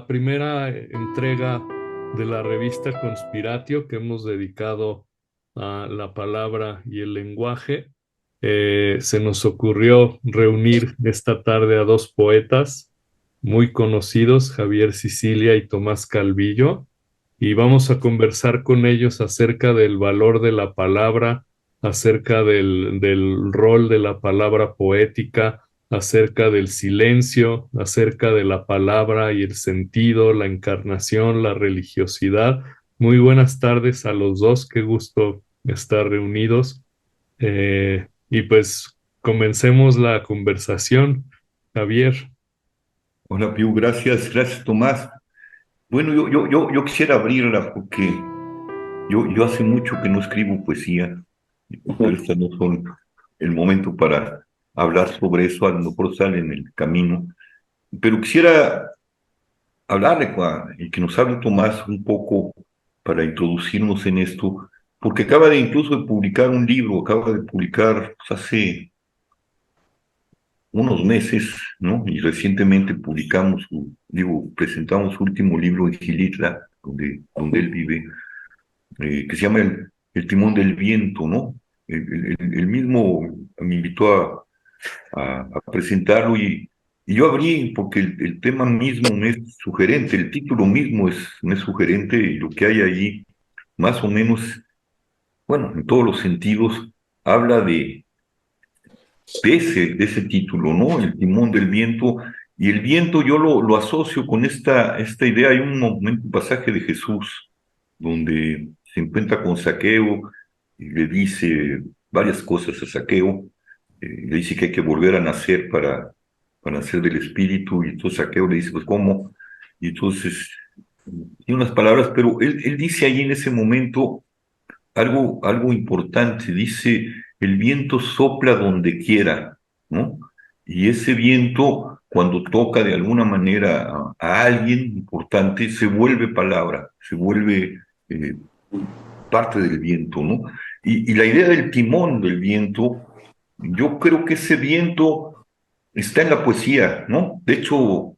la primera entrega de la revista Conspiratio que hemos dedicado a la palabra y el lenguaje. Se nos ocurrió reunir esta tarde a dos poetas muy conocidos, Javier Sicilia y Tomás Calvillo, y vamos a conversar con ellos acerca del valor de la palabra, acerca del rol de la palabra poética, acerca del silencio, acerca de la palabra y el sentido, la encarnación, la religiosidad. Muy buenas tardes a los dos, qué gusto estar reunidos. Y pues comencemos la conversación. Javier. Hola, Piu, gracias, Tomás. Bueno, yo quisiera abrirla porque yo hace mucho que no escribo poesía, pero Ujú. este no son el momento para hablar sobre eso, a lo mejor sale en el camino. Pero quisiera hablarle y que nos hable Tomás un poco para introducirnos en esto, porque acaba de incluso de publicar un libro, acaba de publicar pues, hace unos meses, ¿no? Y recientemente presentamos su último libro en Gilitla, donde él vive, que se llama El Timón del Viento, ¿no? El mismo me invitó a presentarlo y yo abrí porque el tema mismo me es sugerente, el título mismo me es sugerente y lo que hay allí, más o menos, bueno, en todos los sentidos, habla de ese título, ¿no? El timón del viento. Y el viento yo lo asocio con esta idea. Hay un pasaje de Jesús donde se encuentra con Zaqueo y le dice varias cosas a Zaqueo. Le dice que hay que volver a nacer para nacer del Espíritu. Y entonces Zaqueo le dice, pues, ¿cómo? Y entonces, tiene unas palabras, pero él dice ahí en ese momento algo importante, dice, el viento sopla donde quiera, ¿no? Y ese viento, cuando toca de alguna manera a alguien importante, se vuelve palabra, se vuelve parte del viento, ¿no? Y la idea del timón del viento, yo creo que ese viento está en la poesía, ¿no? De hecho,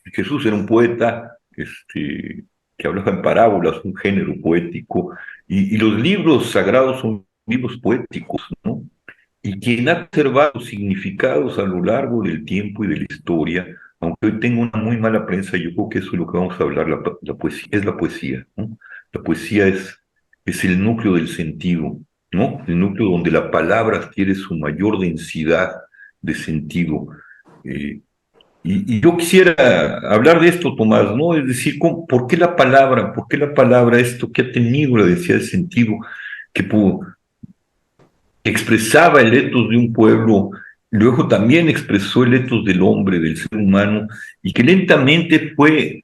Jesús era un poeta, que hablaba en parábolas, un género poético, y los libros sagrados son libros poéticos, ¿no? Y quien ha observado significados a lo largo del tiempo y de la historia, aunque hoy tengo una muy mala prensa, yo creo que eso es lo que vamos a hablar, la poesía, es la poesía, ¿no? La poesía es el núcleo del sentido, ¿no? El núcleo donde la palabra adquiere su mayor densidad de sentido. Eh, y yo quisiera hablar de esto, Tomás, ¿no? Es decir, ¿por qué la palabra? ¿Por qué la palabra, esto que ha tenido la densidad de sentido, que expresaba el etos de un pueblo, luego también expresó el etos del hombre, del ser humano, y que lentamente fue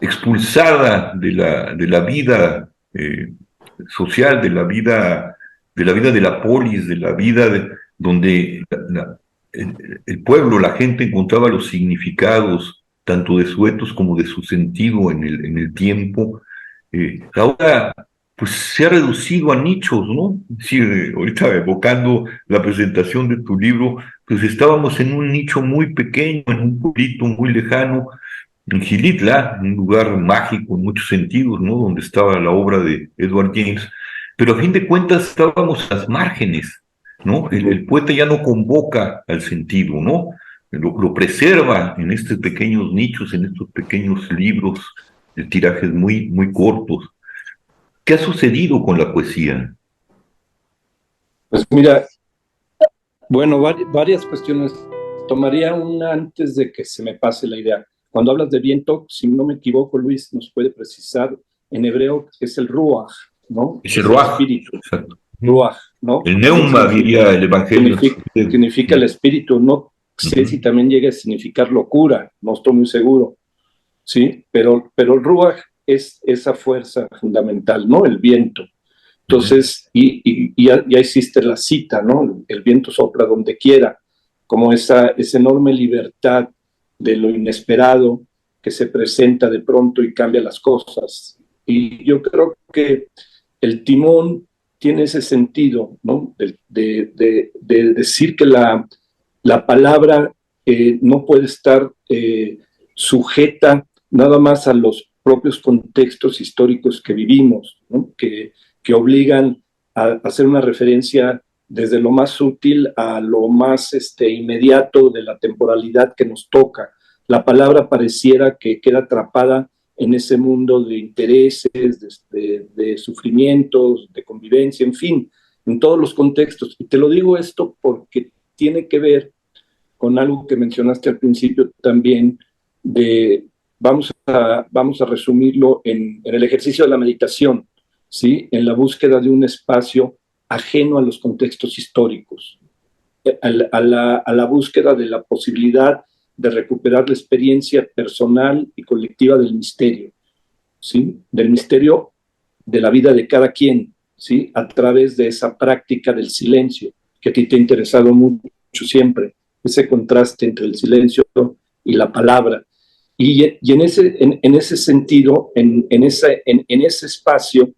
expulsada de la vida social, de la vida de la polis, de la vida donde el pueblo, la gente encontraba los significados tanto de su etos como de su sentido en el tiempo. Ahora pues se ha reducido a nichos, ¿no? Sí, ahorita evocando la presentación de tu libro, pues estábamos en un nicho muy pequeño, en un pueblito muy lejano, en Gilitla, un lugar mágico en muchos sentidos, ¿no? Donde estaba la obra de Edward James, pero a fin de cuentas estábamos a las márgenes, ¿no? El poeta ya no convoca al sentido, ¿no? Lo preserva en estos pequeños nichos, en estos pequeños libros de tirajes muy cortos. ¿Qué ha sucedido con la poesía? Pues mira, bueno, varias cuestiones. Tomaría una antes de que se me pase la idea. Cuando hablas de viento, si no me equivoco, Luis nos puede precisar en hebreo que es el ruach, ¿no? Es Que el es el Ruaj, espíritu, exacto. ruach, ¿no? El ¿Qué Neuma, significa? diría el Evangelio. Significa el espíritu. No sé si Ujú. también llega a significar locura, no estoy muy seguro, ¿sí? Pero el ruach es esa fuerza fundamental, ¿no? El viento. Ujú. Entonces, ya existe la cita, ¿no? El viento sopla donde quiera, como esa enorme libertad de lo inesperado que se presenta de pronto y cambia las cosas. Y yo creo que el timón tiene ese sentido, ¿no? De decir que la palabra no puede estar sujeta nada más a los propios contextos históricos que vivimos, ¿no? que obligan a hacer una referencia desde lo más sutil a lo más inmediato de la temporalidad que nos toca. La palabra pareciera que queda atrapada en ese mundo de intereses, de sufrimientos, de convivencia, en fin, en todos los contextos. Y te lo digo esto porque tiene que ver con algo que mencionaste al principio también, vamos a resumirlo en el ejercicio de la meditación, ¿sí? En la búsqueda de un espacio ajeno a los contextos históricos, a la búsqueda de la posibilidad de recuperar la experiencia personal y colectiva del misterio, ¿sí? Del misterio de la vida de cada quien, ¿sí? A través de esa práctica del silencio, que a ti te ha interesado mucho siempre, ese contraste entre el silencio y la palabra. Y en ese sentido, en ese espacio,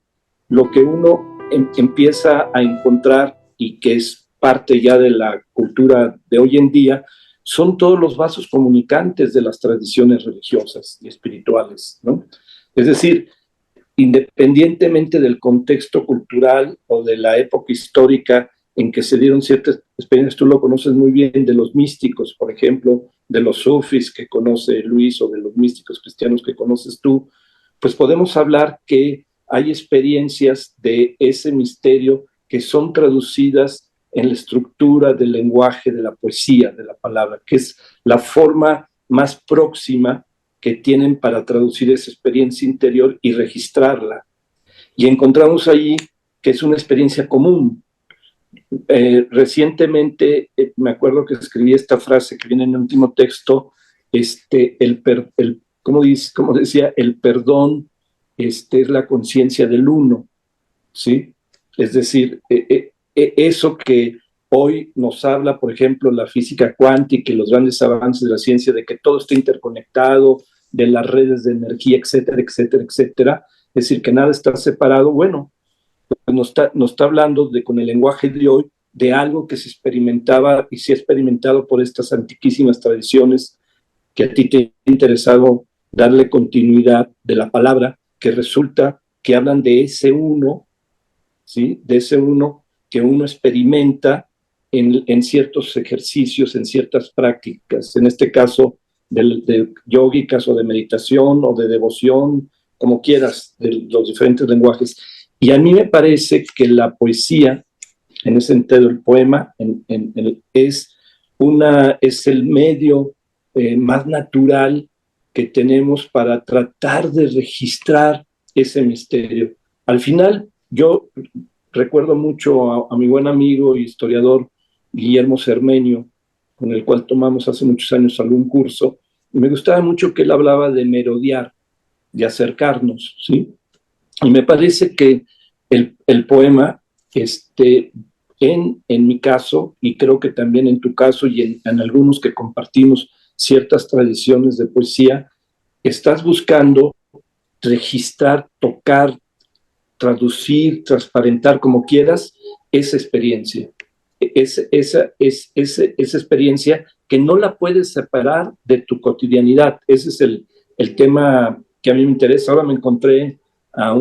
lo que uno empieza a encontrar y que es parte ya de la cultura de hoy en día, son todos los vasos comunicantes de las tradiciones religiosas y espirituales, ¿no? Es decir, independientemente del contexto cultural o de la época histórica en que se dieron ciertas experiencias, tú lo conoces muy bien, de los místicos, por ejemplo, de los sufis que conoce Luis o de los místicos cristianos que conoces tú, pues podemos hablar que hay experiencias de ese misterio que son traducidas en la estructura del lenguaje, de la poesía, de la palabra, que es la forma más próxima que tienen para traducir esa experiencia interior y registrarla. Y encontramos ahí que es una experiencia común. Recientemente me acuerdo que escribí esta frase que viene en el último texto, como decía, el perdón es la conciencia del uno, ¿sí? Es decir, eso que hoy nos habla, por ejemplo, la física cuántica y los grandes avances de la ciencia, de que todo está interconectado, de las redes de energía, etcétera, etcétera, etcétera, es decir, que nada está separado. Bueno, nos está hablando con el lenguaje de hoy de algo que se experimentaba y se ha experimentado por estas antiquísimas tradiciones que a ti te ha interesado darle continuidad de la palabra, que resulta que hablan de ese uno, ¿sí? De ese uno que uno experimenta en ciertos ejercicios, en ciertas prácticas, en este caso de yógicas o de meditación o de devoción, como quieras, de los diferentes lenguajes. Y a mí me parece que la poesía, en ese sentido el poema, es el medio más natural que tenemos para tratar de registrar ese misterio. Al final, yo recuerdo mucho a mi buen amigo y historiador Guillermo Cermeño, con el cual tomamos hace muchos años algún curso, y me gustaba mucho que él hablaba de merodear, de acercarnos, ¿sí? Y me parece que el poema, en mi caso, y creo que también en tu caso y en algunos que compartimos ciertas tradiciones de poesía, estás buscando registrar, tocar, traducir, transparentar, como quieras, esa experiencia. Esa experiencia que no la puedes separar de tu cotidianidad. Ese es el tema que a mí me interesa. Ahora me encontré a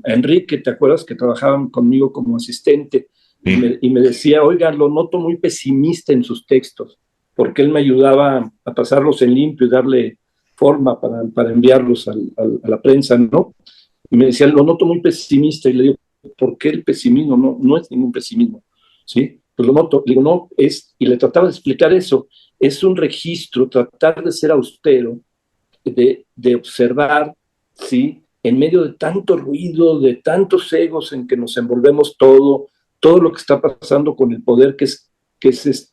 Enrique, ¿te acuerdas? Que trabajaba conmigo como asistente, Sí. y me decía, oiga, lo noto muy pesimista en sus textos, porque él me ayudaba a pasarlos en limpio y darle forma para enviarlos a la prensa, ¿no? Y me decía, lo noto muy pesimista, y le digo, ¿por qué el pesimismo? No es ningún pesimismo, ¿sí? Pues lo noto, le digo, no, y le trataba de explicar eso, es un registro, tratar de ser austero, de observar, ¿sí? En medio de tanto ruido, de tantos egos en que nos envolvemos todo lo que está pasando con el poder, que es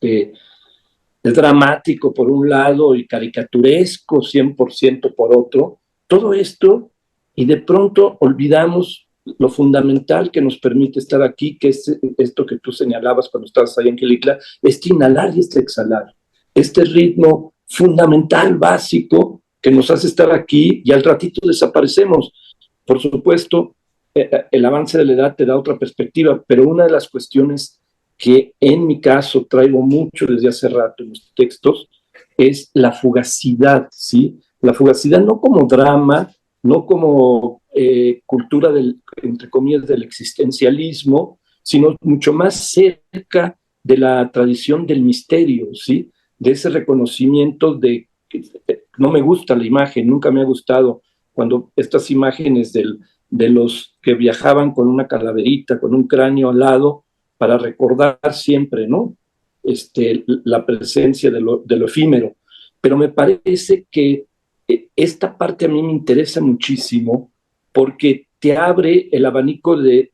dramático por un lado y caricaturesco 100% por otro, todo esto, y de pronto olvidamos lo fundamental que nos permite estar aquí, que es esto que tú señalabas cuando estabas ahí en Quilicla, inhalar y exhalar, este ritmo fundamental, básico, que nos hace estar aquí y al ratito desaparecemos. Por supuesto, el avance de la edad te da otra perspectiva, pero una de las cuestiones que en mi caso traigo mucho desde hace rato en los textos es la fugacidad, ¿sí? La fugacidad no como drama, no como cultura entre comillas, del existencialismo, sino mucho más cerca de la tradición del misterio, ¿sí? De ese reconocimiento de que no me gusta la imagen, nunca me ha gustado cuando estas imágenes de los que viajaban con una calaverita, con un cráneo al lado, para recordar siempre, ¿no? La presencia de lo efímero. Pero me parece que esta parte a mí me interesa muchísimo porque te abre el abanico de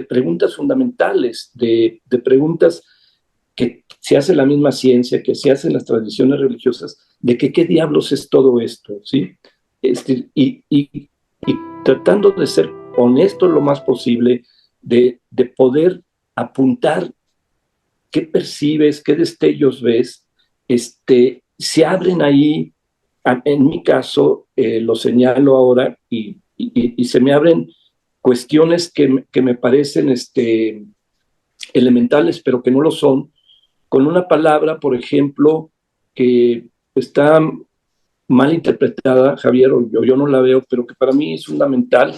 preguntas fundamentales, de preguntas que se hace la misma ciencia, que se hacen las tradiciones religiosas, de que qué diablos es todo esto, ¿sí? Y tratando de ser honesto lo más posible, de poder apuntar qué percibes, qué destellos ves, se abren ahí, en mi caso, lo señalo ahora, y se me abren cuestiones que me parecen elementales, pero que no lo son, con una palabra, por ejemplo, que está mal interpretada, Javier, o yo no la veo, pero que para mí es fundamental,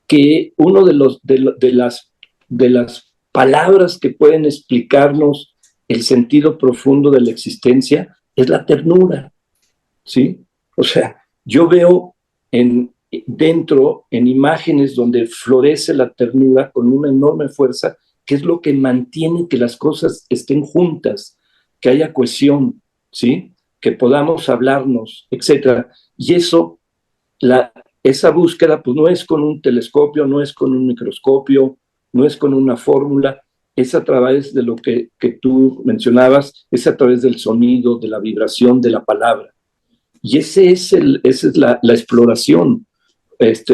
que uno de las palabras que pueden explicarnos el sentido profundo de la existencia es la ternura, ¿sí? O sea, yo veo dentro, en imágenes donde florece la ternura con una enorme fuerza, que es lo que mantiene que las cosas estén juntas, que haya cohesión, ¿sí? Que podamos hablarnos, etcétera. Y eso, esa búsqueda, pues no es con un telescopio, no es con un microscopio, no es con una fórmula, es a través de lo que tú mencionabas, es a través del sonido, de la vibración, de la palabra. Y esa es la exploración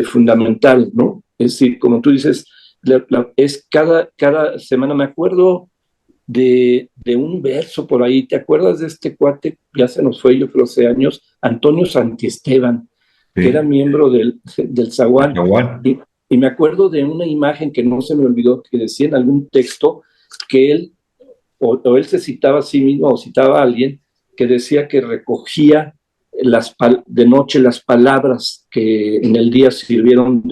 fundamental, ¿no? Es decir, como tú dices, es cada semana, me acuerdo de un verso por ahí, ¿te acuerdas de este cuate? Ya se nos fue, yo creo, hace años, Antonio Santiesteban, que era Sí, miembro del Zaguán, Nahual. y me acuerdo de una imagen que no se me olvidó, que decía en algún texto que él, o él se citaba a sí mismo, o citaba a alguien, que decía que recogía de noche las palabras que en el día sirvieron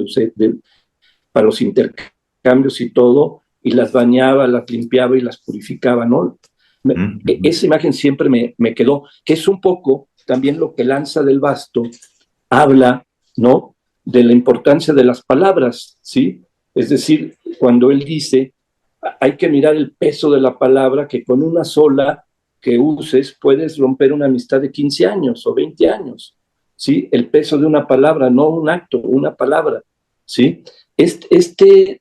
para los intercambios y todo, y las bañaba, las limpiaba y las purificaba, ¿no? Esa imagen siempre me quedó, que es un poco también lo que Lanza del Basto habla, ¿no? De la importancia de las palabras, ¿sí? Es decir, cuando él dice, hay que mirar el peso de la palabra, que con una sola que uses puedes romper una amistad de 15 años o 20 años, ¿sí? El peso de una palabra, no un acto, una palabra, ¿sí?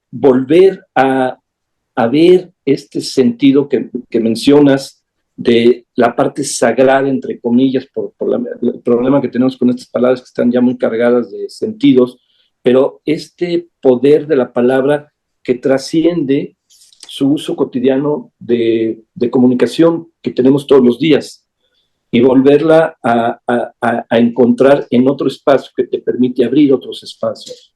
Volver a ver este sentido que mencionas de la parte sagrada, entre comillas, por el problema que tenemos con estas palabras que están ya muy cargadas de sentidos, pero este poder de la palabra que trasciende su uso cotidiano de comunicación que tenemos todos los días y volverla a encontrar en otro espacio que te permite abrir otros espacios.